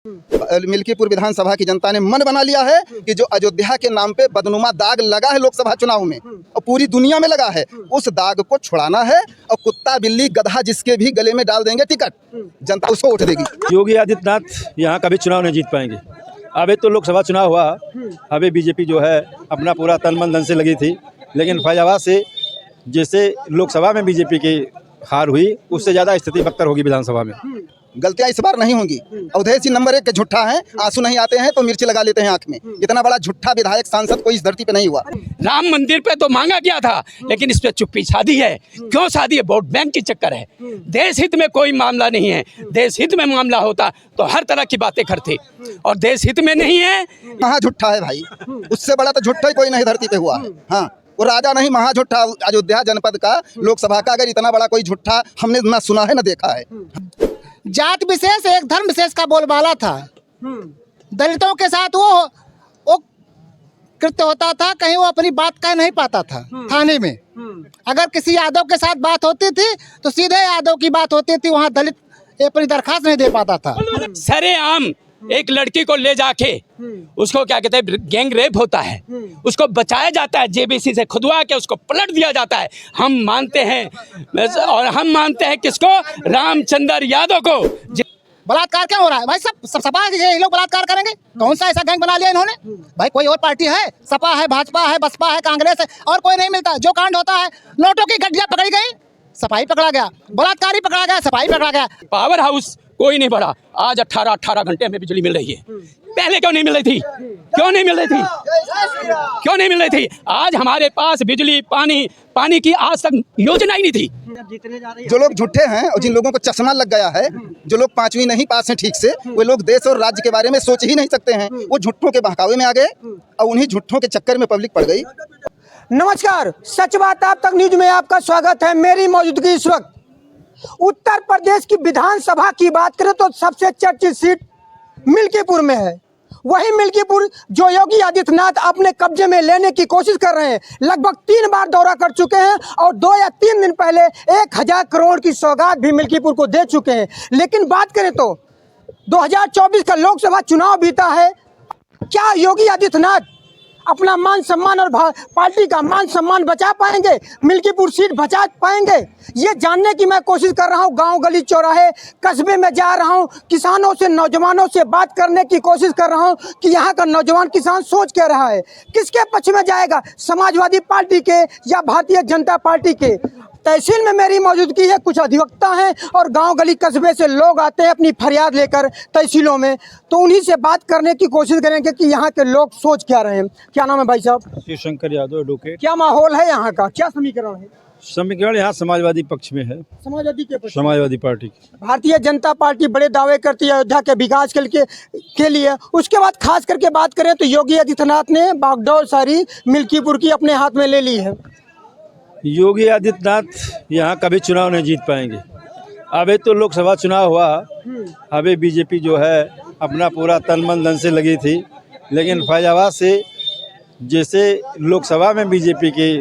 मिल्कीपुर विधानसभा की जनता ने मन बना लिया है कि जो अयोध्या के नाम पे बदनुमा दाग लगा है लोकसभा चुनाव में और पूरी दुनिया में लगा है, उस दाग को छुड़ाना है और कुत्ता बिल्ली गधा जिसके भी गले में डाल देंगे टिकट, जनता उसको वोट देगी। योगी आदित्यनाथ यहाँ कभी चुनाव नहीं जीत पाएंगे। अभी तो लोकसभा चुनाव हुआ, अभी बीजेपी जो है अपना पूरा तन मन धन से लगी थी, लेकिन फैजाबाद से जैसे लोकसभा में बीजेपी की हार हुई, उससे ज़्यादा स्थिति बदतर होगी विधानसभा में। गलतियां इस बार नहीं होंगी। अवधेश जी नंबर 1 के झूठा हैं, आंसू नहीं आते हैं तो मिर्ची लगा लेते हैं आंख में। इतना बड़ा झूठा विधायक सांसद कोई इस धरती पे नहीं हुआ। राम मंदिर पे तो मांगा गया था, लेकिन इस पे चुप्पी साधी है। क्यों साधी है? वोट बैंक की चक्कर है। देश हित में कोई मामला नहीं है। देश हित में मामला होता तो हर तरह की बातें करते, और देश हित में नहीं है। महा झूठा है भाई, उससे बड़ा तो झूठा ही कोई नहीं धरती पे हुआ है। हाँ, वो राजा नहीं, महा झूठा अयोध्या जनपद का लोकसभा का। अगर इतना बड़ा कोई झूठा हमने ना सुना है ना देखा है। जात विशेष एक धर्म विशेष का बोलबाला था। दलितों के साथ वो कृत्य होता था, कहीं वो अपनी बात कह नहीं पाता था थाने में। अगर किसी यादव के साथ बात होती थी तो सीधे यादव की बात होती थी, वहाँ दलित अपनी दरखास्त नहीं दे पाता था। सरेआम एक लड़की को ले जाके उसको क्या कहते हैं, गैंग रेप होता है, उसको बचाया जाता है, जेबीसी से खुदवा के उसको पलट दिया जाता है। हम मानते हैं, और हम मानते हैं किसको? रामचंद्र यादव को। बलात्कार क्या हो रहा है भाई? सब सपा ये लोग बलात्कार करेंगे? कौन सा ऐसा गैंग बना लिया इन्होंने भाई? कोई और पार्टी है? सपा है, भाजपा है, बसपा है, कांग्रेस है, और कोई नहीं मिलता। जो कांड होता है, नोटों की गड्डियां पकड़ी गई, सफाई पकड़ा गया, बलात्कारी पकड़ा गया, सफाई पकड़ा गया। पावर हाउस कोई नहीं बढ़ा। आज 18 घंटे में बिजली मिल रही है। पहले क्यों नहीं मिल रही थी? क्यों नहीं मिल रही थी? क्यों नहीं मिल रही थी? आज हमारे पास बिजली पानी की आज तक योजना ही नहीं थी। जो लोग झूठे हैं और जिन लोगों को चश्मा लग गया है, जो लोग 5वीं नहीं पास हैं ठीक से, वो लोग देश और राज्य के बारे में सोच ही नहीं सकते हैं। वो झूठों के बहकावे में आ गए और उन्हीं झूठों के चक्कर में पब्लिक पड़ गई। नमस्कार, सच बात आप तक न्यूज में आपका स्वागत है। मेरी मौजूदगी इस वक्त उत्तर प्रदेश की विधानसभा की बात करें तो सबसे चर्चित सीट मिल्कीपुर में है। वही मिल्कीपुर जो योगी आदित्यनाथ अपने कब्जे में लेने की कोशिश कर रहे हैं। लगभग 3 बार दौरा कर चुके हैं और 2 या 3 दिन पहले 1000 करोड़ की सौगात भी मिल्कीपुर को दे चुके हैं। लेकिन बात करें तो 2024 का लोकसभा चुनाव बीता है। क्या योगी आदित्यनाथ अपना मान सम्मान और पार्टी का मान सम्मान बचा पाएंगे? मिल्कीपुर सीट बचा पाएंगे? ये जानने की मैं कोशिश कर रहा हूँ। गांव गली चौराहे कस्बे में जा रहा हूँ, किसानों से, नौजवानों से बात करने की कोशिश कर रहा हूँ कि यहाँ का नौजवान किसान सोच क्या रहा है, किसके पक्ष में जाएगा, समाजवादी पार्टी के या भारतीय जनता पार्टी के। तहसील में मेरी मौजूदगी है, कुछ अधिवक्ता हैं और गांव गली कस्बे से लोग आते हैं अपनी फरियाद लेकर तहसीलों में, तो उन्हीं से बात करने की कोशिश करेंगे कि यहाँ के लोग सोच क्या रहे हैं। क्या नाम है भाई साहब? शिवशंकर यादव, एडवोकेट। क्या माहौल है यहाँ का? क्या समीकरण है? समीकरण यहाँ समाजवादी पक्ष में है। समाजवादी के पक्ष? समाजवादी पार्टी की। भारतीय जनता पार्टी बड़े दावे करती है अयोध्या के विकास के लिए। उसके बाद खास करके बात करें तो योगी आदित्यनाथ ने बागडोर सारी मिल्कीपुर की अपने हाथ में ले ली है। योगी आदित्यनाथ यहाँ कभी चुनाव नहीं जीत पाएंगे। अभी तो लोकसभा चुनाव हुआ, अभी बीजेपी जो है अपना पूरा तन मन धन से लगी थी, लेकिन फैजाबाद से जैसे लोकसभा में बीजेपी की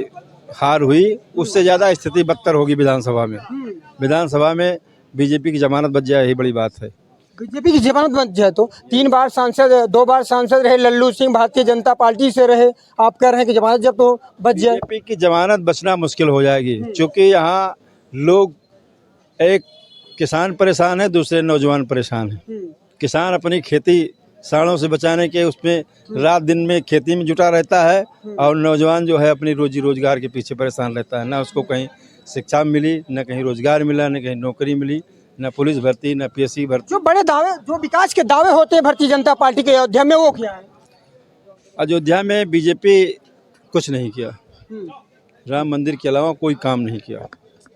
हार हुई, उससे ज़्यादा स्थिति बदतर होगी विधानसभा में। विधानसभा में बीजेपी की जमानत बच जाए, यही बड़ी बात है। बीजेपी की जमानत बच जाए तो 3 बार सांसद, 2 बार सांसद रहे लल्लू सिंह, भारतीय जनता पार्टी से रहे। आप कह रहे हैं कि जमानत जब तो बच जाए। बीजेपी की जमानत बचना मुश्किल हो जाएगी, क्योंकि यहाँ लोग, एक किसान परेशान है, दूसरे नौजवान परेशान है। किसान अपनी खेती साड़ों से बचाने के उसमें रात दिन में खेती में जुटा रहता है, और नौजवान जो है अपनी रोजी रोजगार के पीछे परेशान रहता है। ना उसको कहीं शिक्षा मिली, न कहीं रोजगार मिला, न कहीं नौकरी मिली, न पुलिस भर्ती, न पीएससी भर्ती। जो बड़े दावे, जो विकास के दावे होते हैं भारतीय जनता पार्टी के अयोध्या में, वो क्या है? अयोध्या में बीजेपी कुछ नहीं किया, राम मंदिर के अलावा कोई काम नहीं किया।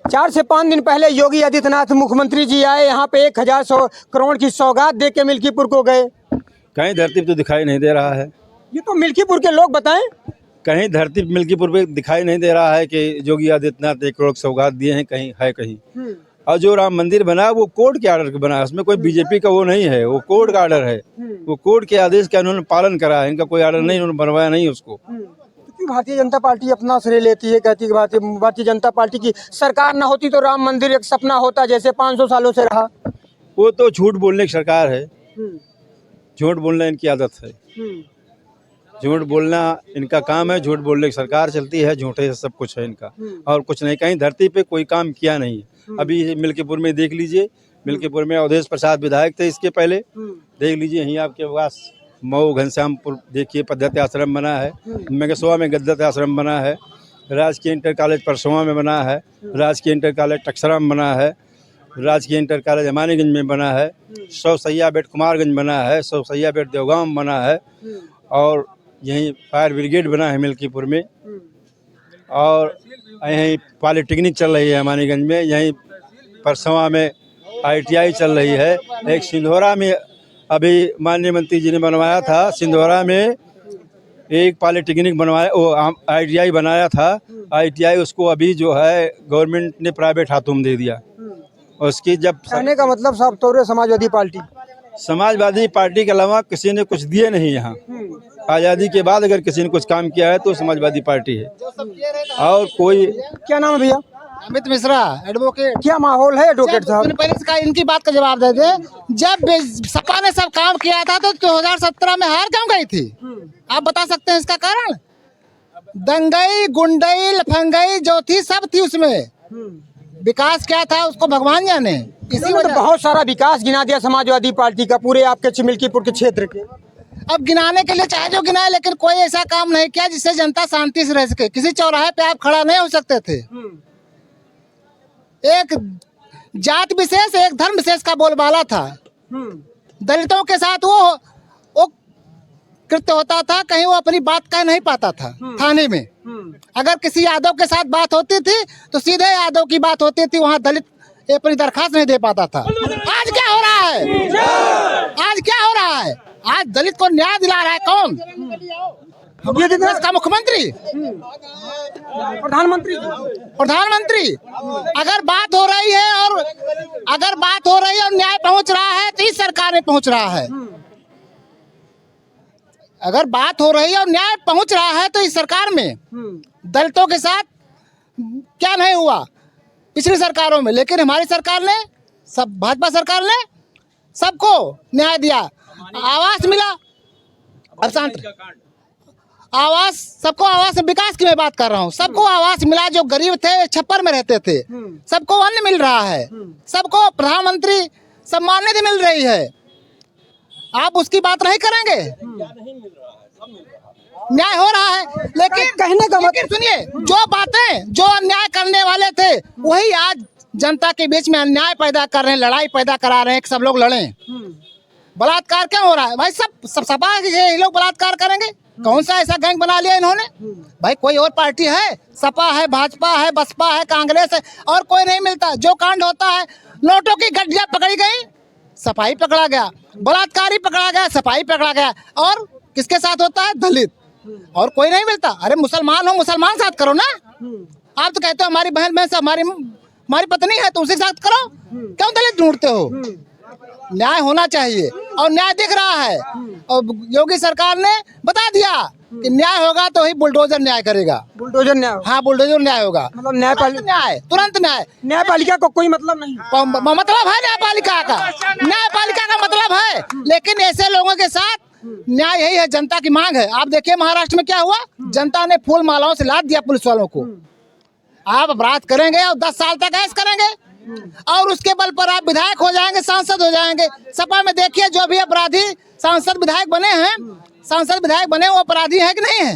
4 से 5 दिन पहले योगी आदित्यनाथ मुख्यमंत्री जी आए यहाँ पे, 1000 करोड़ की सौगात दे के मिल्कीपुर को गए। कहीं धरती पे तो दिखाई नहीं दे रहा है। ये तो मिल्कीपुर के लोग बताएं। कहीं धरती मिल्कीपुर पे दिखाई नहीं दे रहा है कि योगी आदित्यनाथ 1 करोड़ सौगात दिए हैं, कहीं है कहीं। और जो राम मंदिर बना वो कोर्ट के आर्डर के बना है, उसमें कोई बीजेपी का वो नहीं है, वो कोर्ट का आर्डर है। वो कोर्ट के आदेश का उन्होंने पालन करा है, इनका कोई आर्डर नहीं, उन्होंने बनवाया नहीं उसको। भारतीय जनता पार्टी अपना श्रेय लेती है, कहती है भारतीय जनता पार्टी की सरकार ना होती तो राम मंदिर एक सपना होता, जैसे 500 सालों से रहा। वो तो झूठ बोलने की सरकार है। झूठ बोलना इनकी आदत है। झूठ बोलना इनका काम है। झूठ बोलने की सरकार चलती है, झूठे से सब कुछ है इनका, और कुछ नहीं। कहीं धरती पे कोई काम किया नहीं है। अभी मिल्कीपुर में देख लीजिए, मिल्कीपुर में अवधेश प्रसाद विधायक थे, इसके पहले देख लीजिए यहीं आपके पास मऊ घनश्यामपुर देखिए पद्धति आश्रम बना है, मेगसवा में गद्दत आश्रम बना है, राजकीय इंटर कॉलेज परसवा में बना है, राजकीय इंटर कॉलेज टक्सरा में बना है, राजकीय इंटर कॉलेज हमानीगंज में बना है, 100 सैया बेड कुमारगंज बना है, 100 सैया बेड देवगांव में बना है, और यहीं फायर ब्रिगेड बना है मिल्कीपुर में, और यहीं पॉलिटेक्निक चल रही है हमानीगंज में, यहीं परसवा में ITI चल रही है। एक सिंधोरा में अभी माननीय मंत्री जी ने बनवाया था, सिंधोरा में एक पॉलिटेक्निक बनवाया, वो ITI बनाया था। ITI उसको अभी जो है गवर्नमेंट ने प्राइवेट हाथों में दे दिया। उसकी जब कहने का मतलब साहब तौर समाजवादी पार्टी के अलावा किसी ने कुछ दिए नहीं यहाँ। आज़ादी के बाद अगर किसी ने कुछ काम किया है तो समाजवादी पार्टी है। और कोई क्या नाम है भैया? अमित मिश्रा, एडवोकेट। क्या माहौल है एडवोकेट साहब? पहले इसका इनकी बात का जवाब दे दे। जब सपा ने सब काम किया था तो 2017 में हार क्यों गई थी? आप बता सकते हैं इसका कारण? दंगई, गुंडई, लफंगई जो थी सब थी उसमें। विकास क्या था उसको भगवान जाने। इसी वजह बहुत सारा विकास गिना दिया समाजवादी पार्टी का पूरे आपके मिल्कीपुर के क्षेत्र के। अब गिनाने के लिए चाहे जो गिनाए, लेकिन कोई ऐसा काम नहीं किया जिससे जनता शांति से रह सके। किसी चौराहे पे आप खड़ा नहीं हो सकते थे। एक जात विशेष, एक धर्म विशेष का बोलबाला था। दलितों के साथ वो कृत्य होता था, कहीं वो अपनी बात कह नहीं पाता था थाने में। अगर किसी यादव के साथ बात होती थी तो सीधे यादव की बात होती थी, वहाँ दलित अपनी दरखास्त नहीं दे पाता था। आज क्या हो रहा है? आज क्या हो रहा है? आज दलित को न्याय दिला रहा है कौन? देश का मुख्यमंत्री, प्रधानमंत्री। अगर बात हो रही है और न्याय पहुंच रहा है तो इस सरकार में पहुंच रहा है। अगर बात हो रही है और न्याय पहुंच रहा है तो इस सरकार में दलितों के साथ क्या नहीं हुआ पिछली सरकारों में, लेकिन हमारी सरकार ने, सब भाजपा सरकार ने सबको न्याय दिया। आवास मिला, अब शांत आवास, सबको आवास, विकास की मैं बात कर रहा हूँ। सबको आवास मिला, जो गरीब थे छप्पर में रहते थे सबको अन्न मिल रहा है, सबको प्रधानमंत्री सम्मान निधि मिल रही है। आप उसकी बात नहीं करेंगे? न्याय हो रहा है, लेकिन कहने का मतलब सुनिए, जो बातें जो अन्याय करने वाले थे वही आज जनता के बीच में अन्याय पैदा कर रहे हैं, लड़ाई पैदा करा रहे हैं कि सब लोग लड़ें। बलात्कार क्यों हो रहा है भाई? सब सपा ये लोग बलात्कार करेंगे? कौन सा ऐसा गैंग बना लिया इन्होंने? भाई कोई और पार्टी है? सपा है, भाजपा है, बसपा है, कांग्रेस है, और कोई नहीं मिलता। जो कांड होता है, नोटों की गड्डियां पकड़ी गई, सफाई पकड़ा गया, बलात्कारी पकड़ा गया, सफाई पकड़ा गया, और किसके साथ होता है? दलित। और कोई नहीं मिलता। अरे मुसलमान हो, मुसलमान साथ करो ना। आप तो कहते हो हमारी बहन से हमारी पत्नी है तो उसी के साथ करो, क्यों दलित ढूंढते हो? न्याय होना चाहिए और न्याय दिख रहा है। और योगी सरकार ने बता दिया कि न्याय होगा तो ही बुलडोजर न्याय करेगा। बुलडोजर न्याय? हाँ, बुलडोजर न्याय होगा। मतलब तुरंत न्याय। न्यायपालिका को कोई मतलब नहीं? मतलब है न्यायपालिका का मतलब है, लेकिन ऐसे लोगों के साथ न्याय यही है, जनता की मांग है। आप देखिए महाराष्ट्र में क्या हुआ, जनता ने फूल मालाओं से लाद दिया पुलिस वालों को। आप अपराध करेंगे और 10 साल तक ऐश करेंगे और उसके बल पर आप विधायक हो जाएंगे, सांसद हो जाएंगे। सपा में देखिए जो भी अपराधी सांसद विधायक बने वो अपराधी है कि नहीं है?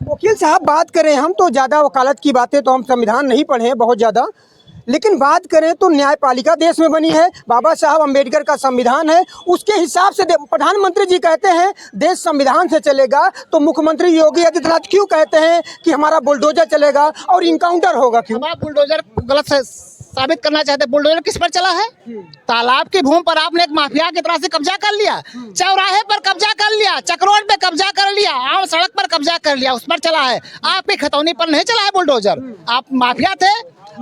वकील साहब बात करें, हम तो ज्यादा वकालत की बातें तो हम संविधान नहीं पढ़े हैं बहुत ज्यादा, लेकिन बात करें तो न्यायपालिका देश में बनी है, बाबा साहब अम्बेडकर का संविधान है, उसके हिसाब से प्रधानमंत्री जी कहते हैं देश संविधान से चलेगा, तो मुख्यमंत्री योगी आदित्यनाथ क्यों कहते हैं कि हमारा बुलडोजर चलेगा और इनकाउंटर होगा? क्यों आप बुलडोजर गलत साबित करना चाहते हैं? बुलडोजर किस पर चला है? तालाब की भूमि पर आपने एक माफिया की तरह से कब्जा कर लिया, चौराहे पर कब्जा कर लिया, चक्रोड पे कब्जा कर लिया, आम सड़क पर कब्जा कर लिया, उस पर चला है। आपकी खतौनी पर नहीं चला है बुलडोजर। आप माफिया थे,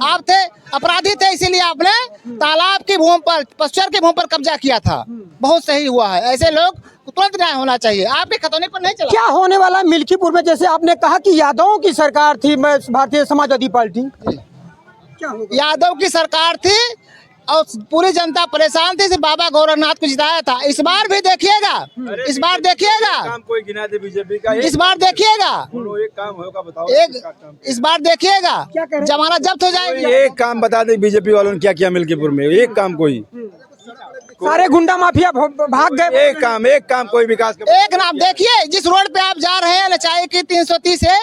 आप थे अपराधी थे, इसीलिए आपने तालाब की भूमि पर, पश्चिम की भूमि पर कब्जा किया था। बहुत सही हुआ है, ऐसे लोग तुरंत न्याय होना चाहिए। आपके खतौनी पर नहीं चला। क्या होने वाला मिल्कीपुर में? जैसे आपने कहा कि यादवों की सरकार थी भारतीय समाजवादी पार्टी, यादव की सरकार थी, और पूरी जनता परेशान थी। सिर्फ बाबा गौरनाथ को जिताया था। इस बार भी देखिएगा, इस बार देखिएगा, काम कोई गिना दे बीजेपी का, इस बार देखिएगा, एक काम होगा बताओ। एक इस बार देखिएगा जमाना जब्त हो जाएगा। एक काम बता दे बीजेपी वालों ने क्या किया मिल्कीपुर में, एक काम कोई, सारे गुंडा माफिया भाग गए। एक काम कोई विकास का एक नाम देखिए, जिस रोड पे आप जा रहे हैं लचाई की 330 है,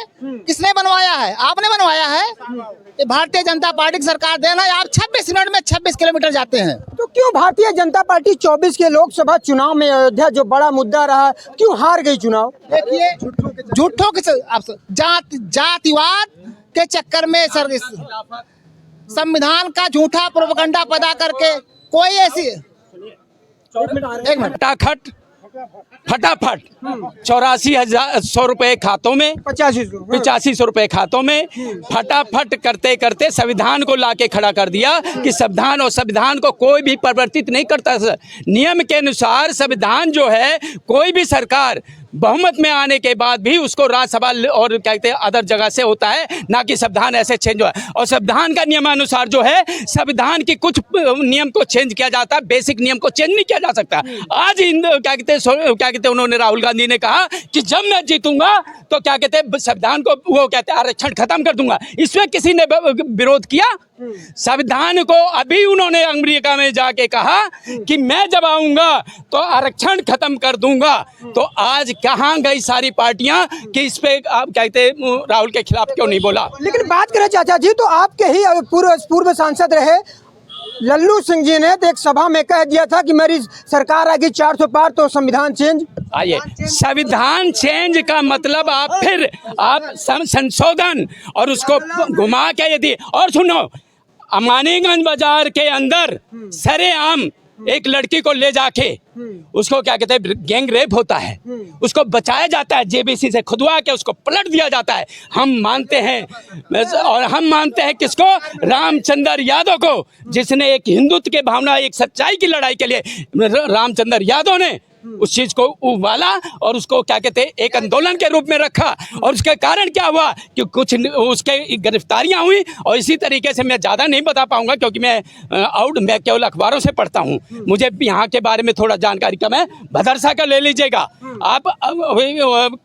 किसने बनवाया है? आपने बनवाया है। ये भारतीय जनता पार्टी की सरकार देना है। आप 26 मिनट में 26 किलोमीटर जाते हैं। तो क्यों भारतीय जनता पार्टी 24 के लोकसभा चुनाव में अयोध्या जो बड़ा मुद्दा रहा, क्यों हार गई चुनाव? देखिए, झूठों के जातिवाद के चक्कर में सर संविधान का झूठा प्रोपगंडा पैदा करके कोई ऐसी एक मिनट फटाफट 84,100 रुपए खातों में, 8500 रुपए खातों में फटाफट करते करते संविधान को लाके खड़ा कर दिया कि संविधान, और संविधान को कोई भी परिवर्तित नहीं करता। नियम के अनुसार संविधान जो है कोई भी सरकार बहुमत में आने के बाद भी उसको राज्यसभा और क्या कहते हैं अदर जगह से होता है, ना कि संविधान ऐसे चेंज हुआ। और संविधान का नियमानुसार जो है संविधान की कुछ नियम को चेंज किया जाता है, बेसिक नियम को चेंज नहीं किया जा सकता। आज क्या कहते हैं उन्होंने, राहुल गांधी ने कहा कि जब मैं जीतूंगा तो क्या कहते हैं संविधान को वो कहते हैं आरक्षण खत्म कर दूंगा। इसमें किसी ने विरोध किया? संविधान को अभी उन्होंने अमेरिका में जाके कहा कि मैं जब आऊंगा तो आरक्षण खत्म कर दूंगा। तो आज कहाँ गई सारी पार्टियां कि इस पे आप कहते हैं राहुल के खिलाफ क्यों नहीं बोला? लेकिन बात करें चाचा जी, तो आपके ही पूर्व सांसद रहे लल्लू सिंह जी ने एक सभा में कह दिया था कि मेरी सरकार आएगी 400 पार तो संविधान चेंज। आइए, संविधान चेंज का मतलब आप संशोधन और उसको घुमा के यदि, और सुनो, अमानीगंज बाजार के अंदर सरेआम एक लड़की को ले जाके उसको क्या कहते हैं गैंग रेप होता है, उसको बचाया जाता है, जेबीसी से खुदवा के उसको पलट दिया जाता है। हम मानते हैं, और हम मानते हैं किसको? रामचंद्र यादव को, जिसने एक हिंदुत्व के भावना, एक सच्चाई की लड़ाई के लिए रामचंद्र यादव ने उस चीज को उबाला और उसको क्या कहते हैं एक आंदोलन के रूप में रखा। और उसके कारण क्या हुआ कि कुछ उसके गिरफ्तारियां हुई। और इसी तरीके से मैं ज़्यादा नहीं बता पाऊंगा क्योंकि मैं केवल अखबारों से पढ़ता हूं, मुझे यहाँ के बारे में थोड़ा जानकारी कम है। भदरसा का ले लीजिएगा आप,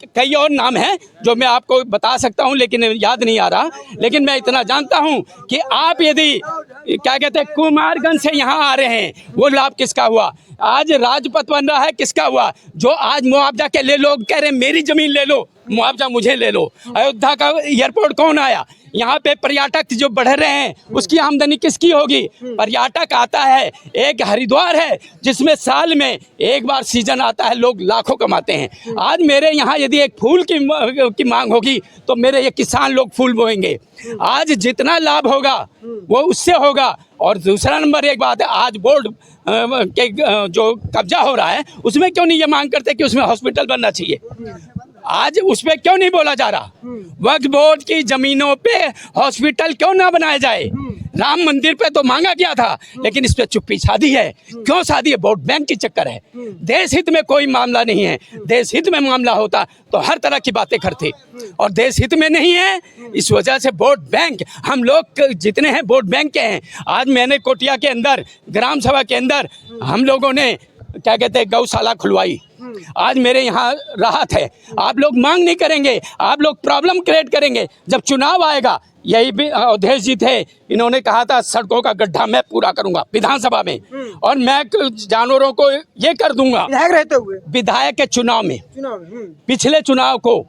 कई और नाम हैं जो मैं आपको बता सकता हूं लेकिन याद नहीं आ रहा। लेकिन मैं इतना जानता हूं कि आप यदि क्या कहते हैं कुमारगंज से यहाँ आ रहे हैं, वो लाभ किसका हुआ? आज राजपथ बन रहा है, किसका हुआ? जो आज मुआवजा के लिए लोग कह रहे हैं मेरी जमीन ले लो, मुआवजा मुझे ले लो। अयोध्या का एयरपोर्ट कौन आया? यहाँ पे पर्यटक जो बढ़ रहे हैं उसकी आमदनी किसकी होगी? पर्यटक आता है, एक हरिद्वार है जिसमें साल में एक बार सीजन आता है, लोग लाखों कमाते हैं। आज मेरे यहाँ यदि एक फूल की मांग होगी तो मेरे ये किसान लोग फूल बोएंगे। आज जितना लाभ होगा वो उससे होगा। और दूसरा नंबर एक बात है, आज बोर्ड के जो कब्जा हो रहा है उसमें क्यों नहीं ये मांग करते कि उसमें हॉस्पिटल बनना चाहिए? आज उस पर क्यों नहीं बोला जा रहा? वक्फ बोर्ड की जमीनों पे हॉस्पिटल क्यों ना बनाया जाए? राम मंदिर पे तो मांगा गया था लेकिन इस पे चुप्पी साधी है। क्यों साधी है? वोट बैंक की चक्कर है। देश हित में कोई मामला नहीं है। देश हित में मामला होता तो हर तरह की बातें करते, और देश हित में नहीं है, इस वजह से वोट बैंक, हम लोग जितने हैं वोट बैंक के हैं। आज मैंने कोटिया के अंदर ग्राम सभा के अंदर हम लोगों ने क्या कहते हैं गौशाला खुलवाई। आज मेरे यहाँ राहत है। आप लोग मांग नहीं करेंगे, आप लोग प्रॉब्लम क्रिएट करेंगे। जब चुनाव आएगा, यही भी अवधेश जी थे, इन्होंने कहा था सड़कों का गड्ढा मैं पूरा करूंगा विधानसभा में, और मैं जानवरों को ये कर दूंगा। विधायक रहते हुए विधायक के चुनाव में पिछले चुनाव को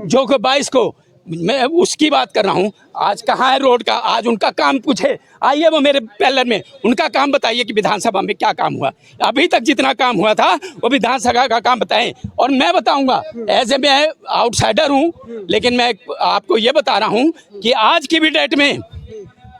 22 को मैं उसकी बात कर रहा हूँ। आज कहाँ है रोड का? आज उनका काम पूछे, आइए वो मेरे पैलर में उनका काम बताइए कि विधानसभा में क्या काम हुआ। अभी तक जितना काम हुआ था वो विधानसभा का काम बताएं, और मैं बताऊंगा। ऐसे मैं आउटसाइडर हूँ लेकिन मैं आपको ये बता रहा हूँ कि आज की भी डेट में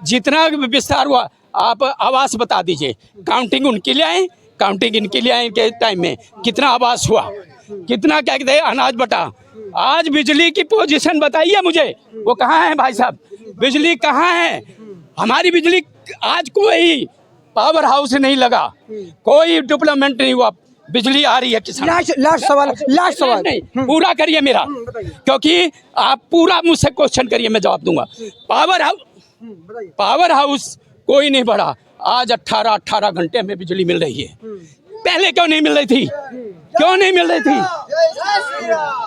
जितना विस्तार हुआ, आप आवास बता दीजिए। काउंटिंग उनके लिए आए, काउंटिंग इनके लिए आए के टाइम में कितना आवास हुआ, कितना क्या कहते हैं अनाज बटा। आज बिजली की पोजीशन बताइए मुझे, वो कहाँ है भाई साहब? बिजली कहाँ है? हमारी बिजली आज कोई पावर हाउस नहीं लगा, कोई डेवलपमेंट नहीं हुआ। बिजली आ रही है किसान। लास्ट सवाल नहीं, पूरा करिए मेरा, क्योंकि आप पूरा मुझसे क्वेश्चन करिए, मैं जवाब दूंगा। पावर हाउस कोई नहीं बढ़ा। आज 18 घंटे में बिजली मिल रही है। पहले क्यों नहीं मिल रही थी? क्यों नहीं मिल रही थी?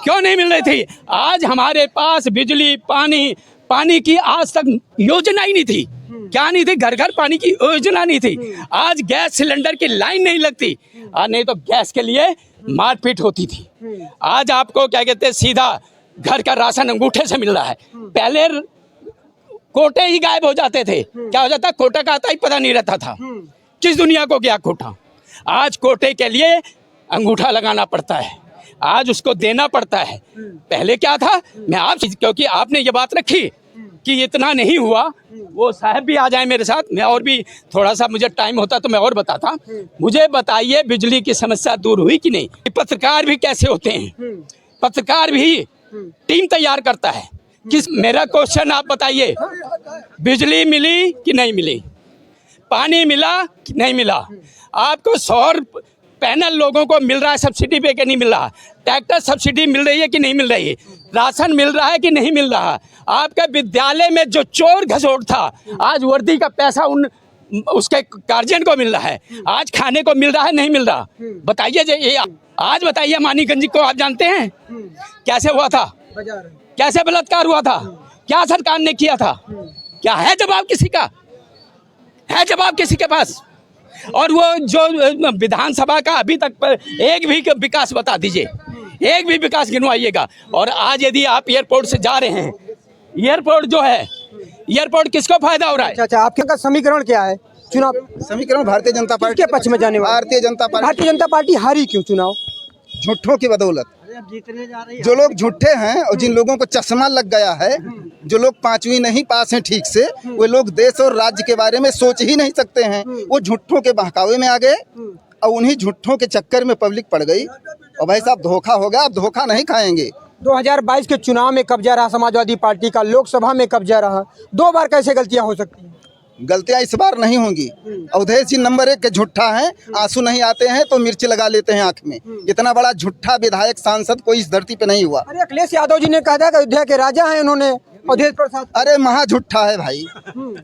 क्यों नहीं मिल रही थी? आज हमारे पास बिजली पानी की आज तक योजना ही नहीं थी। क्या नहीं थी? घर घर पानी की योजना नहीं थी। आज गैस सिलेंडर की लाइन नहीं लगती, नहीं तो गैस के लिए मारपीट होती थी। आज आपको क्या कहते हैं, सीधा घर का राशन अंगूठे से मिल रहा है। पहले कोटे ही गायब हो जाते थे। क्या हो जाता? कोटा का आता ही पता नहीं रहता था। किस दुनिया को गया कोटा? आज कोटे के लिए अंगूठा लगाना पड़ता है, आज उसको देना पड़ता है। पहले क्या था? मैं आप, क्योंकि आपने ये बात रखी कि इतना नहीं हुआ, वो साहब भी आ जाए मेरे साथ, मैं और भी थोड़ा सा, मुझे टाइम होता तो मैं और बताता। मुझे बताइए बिजली की समस्या दूर हुई कि नहीं? पत्रकार भी कैसे होते हैं? पत्रकार भी टीम तैयार करता है। मेरा क्वेश्चन आप बताइए, बिजली मिली कि नहीं मिली? पानी मिला कि नहीं मिला? आपको सौर पैनल लोगों को मिल रहा है सब्सिडी पे कि नहीं मिल रहा? ट्रैक्टर सब्सिडी मिल रही है कि नहीं मिल रही है? राशन मिल रहा है कि नहीं मिल रहा? आपके विद्यालय में जो चोर घसोट था, आज वर्दी का पैसा उसके गार्जियन को मिल रहा है। आज खाने को मिल रहा है, नहीं मिल रहा? बताइए ये आज बताइए, मानीगंज को आप जानते हैं कैसे हुआ था? कैसे बलात्कार हुआ था? क्या सरकार ने किया था? क्या है जवाब किसी का? है जवाब किसी के पास? और वो जो विधानसभा का अभी तक पर एक भी विकास बता दीजिए, एक भी विकास गिनवाइएगा। और आज यदि आप एयरपोर्ट से जा रहे हैं, एयरपोर्ट जो है, एयरपोर्ट किसको फायदा हो रहा है? अच्छा, आपके का समीकरण क्या है? चुनाव समीकरण भारतीय जनता पार्टी के पक्ष में जाने वाला। भारतीय जनता पार्टी हारी क्यों चुनाव? झूठों की बदौलत। जो लोग झूठे हैं और जिन लोगों को चश्मा लग गया है, जो लोग 5वीं नहीं पास हैं ठीक से, वो लोग देश और राज्य के बारे में सोच ही नहीं सकते हैं। वो झूठों के बहकावे में आ गए और उन्हीं झूठों के चक्कर में पब्लिक पड़ गई। और भाई साहब, धोखा हो गया, अब धोखा नहीं खाएंगे। 2022 के चुनाव में कब्जा रहा समाजवादी पार्टी का, लोकसभा में कब्जा रहा। 2 बार कैसे गलतियां हो सकती हैं? गलतियां इस बार नहीं होंगी। अवधेश जी नंबर 1 के झूठा हैं, आंसू नहीं आते हैं तो मिर्च लगा लेते हैं आंख में। इतना बड़ा झूठा विधायक सांसद कोई इस धरती पे नहीं हुआ। अरे अखिलेश यादव जी ने कहा था कि अयोध्या के राजा हैं उन्होंने, अवधेश प्रसाद। अरे महा झूठा है भाई,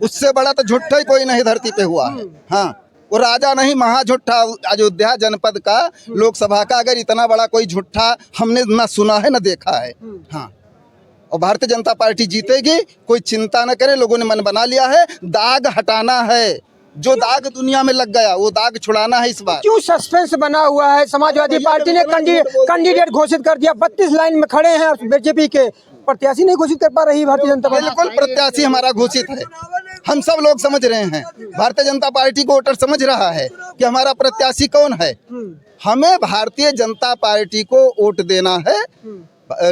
उससे बड़ा तो झूठा ही कोई नहीं धरती पे हुआ है। हाँ, वो राजा नहीं, महा झूठा। अयोध्या जनपद का, लोकसभा का अगर इतना बड़ा कोई झूठा हमने न सुना है न देखा है। हाँ, और भारतीय जनता पार्टी जीतेगी, कोई चिंता न करे। लोगों ने मन बना लिया है, दाग हटाना है। जो दाग दुनिया में लग गया वो दाग छुड़ाना है इस बार। क्यों सस्पेंस बना हुआ है? समाजवादी पार्टी ने कैंडिडेट घोषित कर दिया, 32 लाइन में खड़े हैं। बीजेपी के प्रत्याशी नहीं घोषित कर पा रही भारतीय जनता पार्टी। बिल्कुल प्रत्याशी हमारा घोषित है, हम सब लोग समझ रहे हैं। भारतीय जनता पार्टी को वोटर समझ रहा है कि हमारा प्रत्याशी कौन है। हमें भारतीय जनता पार्टी को वोट देना है।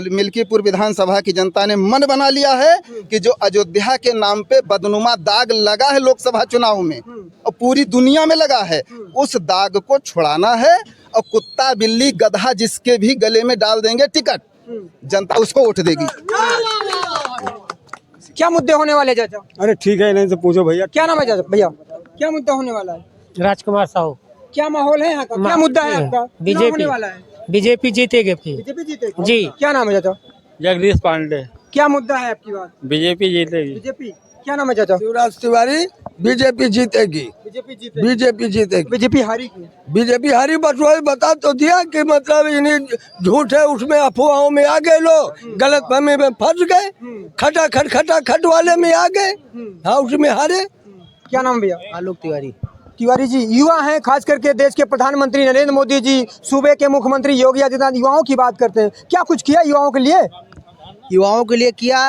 मिल्कीपुर विधानसभा की जनता ने मन बना लिया है कि जो अयोध्या के नाम पे बदनुमा दाग लगा है लोकसभा चुनाव में और पूरी दुनिया में लगा है, उस दाग को छुड़ाना है। और कुत्ता बिल्ली गधा जिसके भी गले में डाल देंगे टिकट, जनता उसको वोट देगी। क्या मुद्दे होने वाले चाचा? अरे ठीक है, नहीं तो पूछो भैया। क्या नाम है चाचा? भैया क्या मुद्दा होने वाला है? राजकुमार साहू। क्या माहौल है यहाँ का? क्या मुद्दा है आपका? बीजेपी होने वाला है? बीजेपी जीतेगी फिर। बीजेपी जीतेगी जी। क्या नाम है चाचा? जगदीश पांडे। क्या मुद्दा है आपकी बात? बीजेपी जीतेगी। बीजेपी। क्या नाम है चाचा? शिवराज तिवारी। बीजेपी जीतेगी। बीजेपी जीतेगी। बीजेपी जीतेगी। बीजेपी हारी क्यों? बीजेपी हारी बस वही बता तो दिया कि मतलब इन्हीं झूठ है, उसमें अफवाहों में आ गए लोग, गलत फहमी में फंस गए, खटा वाले में आ गए। हाँ, उसमें हारे। क्या नाम भैया? आलोक तिवारी। तिवारी जी, युवा हैं, खास करके देश के प्रधानमंत्री नरेंद्र मोदी जी, सूबे के मुख्यमंत्री योगी आदित्यनाथ युवाओं की बात करते हैं। क्या कुछ किया युवाओं के लिए? युवाओं के लिए किया,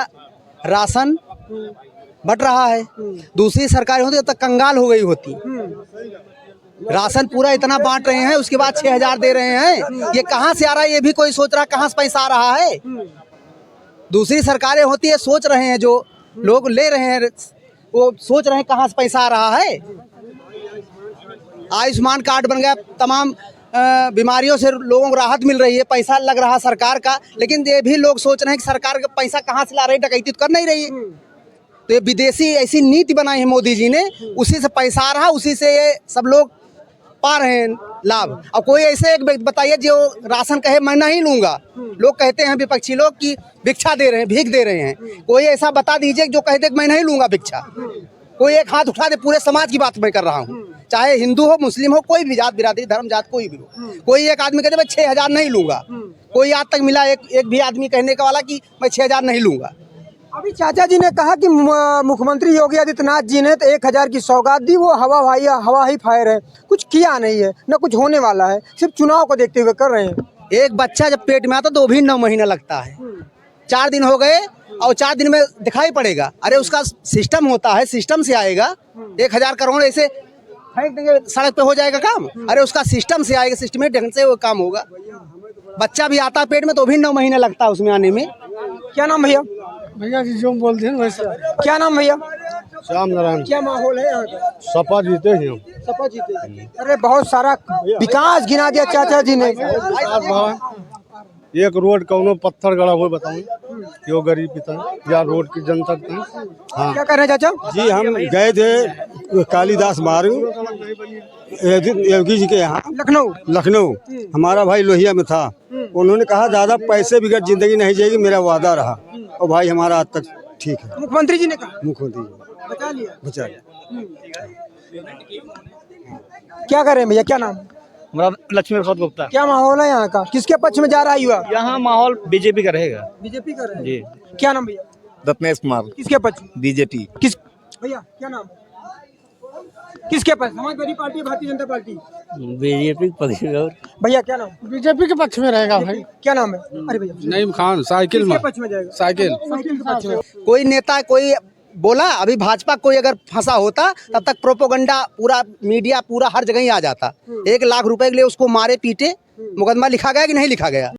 राशन बट रहा है। दूसरी सरकारें होती तब तक कंगाल हो गई होती। राशन पूरा इतना बांट रहे हैं, उसके बाद 6000 दे रहे हैं। ये कहाँ से आ रहा है? ये भी कोई सोच रहा है कहाँ से पैसा आ रहा है। दूसरी सरकारें होती है, सोच रहे हैं, जो लोग ले रहे हैं वो सोच रहे हैं कहाँ से पैसा आ रहा है। आयुष्मान कार्ड बन गया, तमाम बीमारियों से लोगों को राहत मिल रही है, पैसा लग रहा सरकार का। लेकिन ये भी लोग सोच रहे हैं कि सरकार का पैसा कहाँ से ला रही, डकैती तो कर नहीं रही है। तो ये विदेशी ऐसी नीति बनाई है मोदी जी ने, उसी से पैसा आ रहा, उसी से ये सब लोग पा रहे हैं लाभ। अब कोई ऐसे एक बताइए जो राशन कहे मैं नहीं लूंगा। लोग कहते हैं विपक्षी लोग कि भिक्षा दे रहे हैं, भीख दे रहे हैं। कोई ऐसा बता दीजिए जो कहते मैं नहीं लूंगा भिक्षा। कोई एक हाथ उठा दे, पूरे समाज की बात मैं कर रहा हूँ, चाहे हिंदू हो, मुस्लिम हो, कोई भी जात बिरादरी धर्म जात कोई भी हो, कोई एक आदमी कहते मैं 6,000 नहीं लूंगा, कोई आज तक मिला एक भी आदमी कहने का वाला कि मैं 6,000 नहीं लूंगा। अभी चाचा जी ने कहा कि मुख्यमंत्री योगी आदित्यनाथ जी ने तो 1,000 की सौगात दी, वो हवा ही फायर है, कुछ किया नहीं है, न कुछ होने वाला है, सिर्फ चुनाव को देखते हुए कर रहे हैं। एक बच्चा जब पेट में आता तो भी 9 महीना लगता है, 4 दिन हो गए और 4 दिन में दिखाई पड़ेगा। अरे उसका सिस्टम होता है, सिस्टम से आएगा। 1,000 करोड़ ऐसे फेंक देंगे सड़क पे हो जाएगा काम? अरे उसका सिस्टम से आएगा, सिस्टमेटिक ढंग से वो काम होगा। बच्चा भी आता है पेट में तो भी 9 महीने लगता है उसमें आने में। क्या नाम भैया? भैया जी जो बोलते हैं वैसे। क्या नाम भैया? श्याम नारायण। क्या माहौल है यहाँ का? सपा जीते हैं। सपा जीते। अरे बहुत सारा विकास गिना दिया चाचा जी ने। एक रोड कौनो पत्थर गड़ा हुआ बताऊं, यो गरीब पिता या रोड की जनता। हाँ क्या कर रहे हैं चाचा जी, हम गए थे कालीदास मार्ग योगी जी के यहाँ लखनऊ। हमारा भाई लोहिया में था, उन्होंने कहा दादा पैसे बिगड़ जिंदगी नहीं जाएगी, मेरा वादा रहा और भाई हमारा आज तक ठीक है। मुख्यमंत्री जी ने कहा, मुख्यमंत्री जी बचा लिया। क्या कर रहे हैं भैया? क्या नाम? हमारा लक्ष्मी प्रसाद गुप्ता। क्या माहौल है यहाँ का? किसके पक्ष में जा रहा है युवा? यहाँ माहौल बीजेपी का रहेगा। बीजेपी कर रहे हैं जी। क्या नाम भैया? रत्नेश कुमार, किसके पक्ष? बीजेपी। किस भैया क्या नाम? किसके पक्ष? Samajwadi party, Bharatiya Janata party? BJP भैया क्या नाम? बीजेपी के पक्ष में रहेगा भाई। क्या नाम है? अरे भैया नईम खान साइकिल में। किसके पक्ष में जाएगा? साइकिल साइकिल के पक्ष में। कोई नेता कोई बोला, अभी भाजपा कोई अगर फंसा होता तब तक प्रोपोगंडा पूरा मीडिया पूरा हर जगह ही आ जाता। 1 लाख रुपए के लिए उसको मारे पीटे, मुकदमा लिखा गया कि नहीं लिखा गया?